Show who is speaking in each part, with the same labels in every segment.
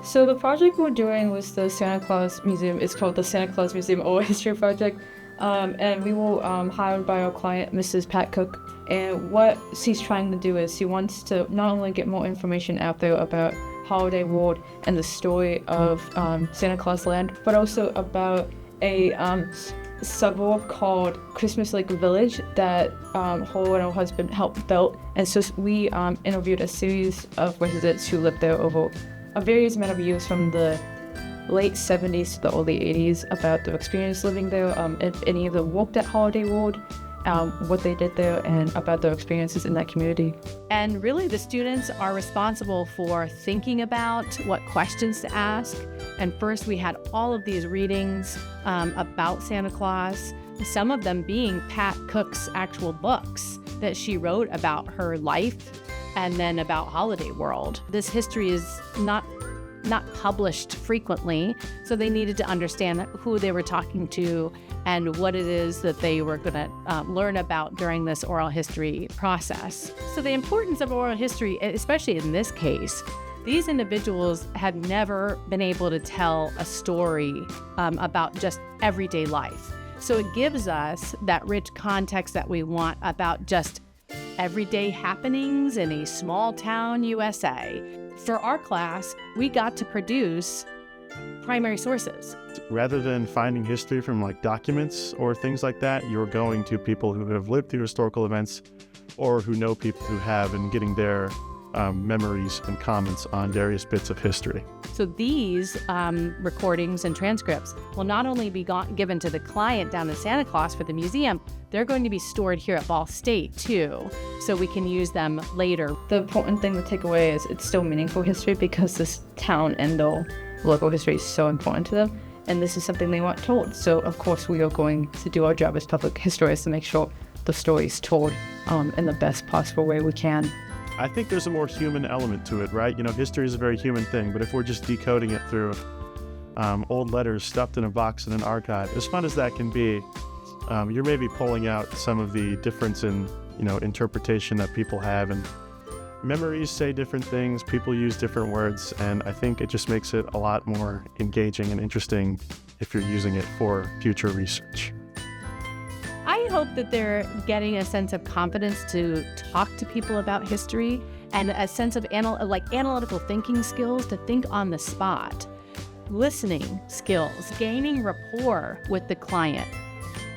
Speaker 1: So the project we're doing with the Santa Claus Museum is called the Santa Claus Museum Oral History Project. And we were hired by our client, Mrs. Pat Cook. And what she's trying to do is she wants to not only get more information out there about Holiday World and the story of Santa Claus Land, but also about a suburb called Christmas Lake Village that her and her husband helped build. And so we interviewed a series of residents who lived there over a various amount of years from the late 70s to the early 80s about their experience living there, if any of them worked at Holiday World, what they did there, and about their experiences in that community.
Speaker 2: And really the students are responsible for thinking about what questions to ask. And first we had all of these readings about Santa Claus, some of them being Pat Cook's actual books that she wrote about her life and then about Holiday World. This history is not published frequently, so they needed to understand who they were talking to and what it is that they were going to learn about during this oral history process. So the importance of oral history, especially in this case, these individuals had never been able to tell a story about just everyday life. So it gives us that rich context that we want about just everyday happenings in a small town USA. For our class, we got to produce primary sources.
Speaker 3: Rather than finding history from like documents or things like that, you're going to people who have lived through historical events or who know people who have, and getting their memories and comments on various bits of history.
Speaker 2: So these recordings and transcripts will not only be given to the client down in Santa Claus for the museum, they're going to be stored here at Ball State too, so we can use them later.
Speaker 1: The important thing to take away is it's still meaningful history because this town and the local history is so important to them, and this is something they want told. So of course we are going to do our job as public historians to make sure the story is told in the best possible way we can.
Speaker 3: I think there's a more human element to it, right? You know, history is a very human thing, but if we're just decoding it through old letters stuffed in a box in an archive, as fun as that can be, you're maybe pulling out some of the difference in, interpretation that people have, and memories say different things, people use different words, and I think it just makes it a lot more engaging and interesting if you're using it for future research.
Speaker 2: I hope that they're getting a sense of confidence to talk to people about history and a sense of analytical thinking skills to think on the spot, listening skills, gaining rapport with the client,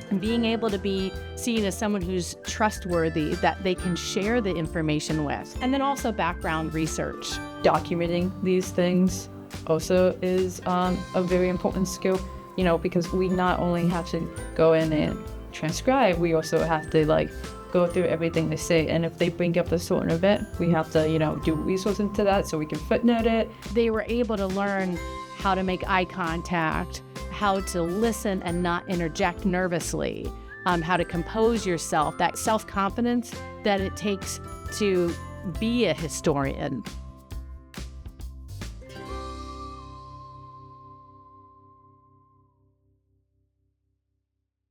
Speaker 2: and being able to be seen as someone who's trustworthy, that they can share the information with, and then also background research.
Speaker 1: Documenting these things also is a very important skill, because we not only have to go in and transcribe, we also have to go through everything they say, and if they bring up a certain event, we have to do research into that so we can footnote it.
Speaker 2: They were able to learn how to make eye contact, how to listen and not interject nervously, how to compose yourself, that self-confidence that it takes to be a historian.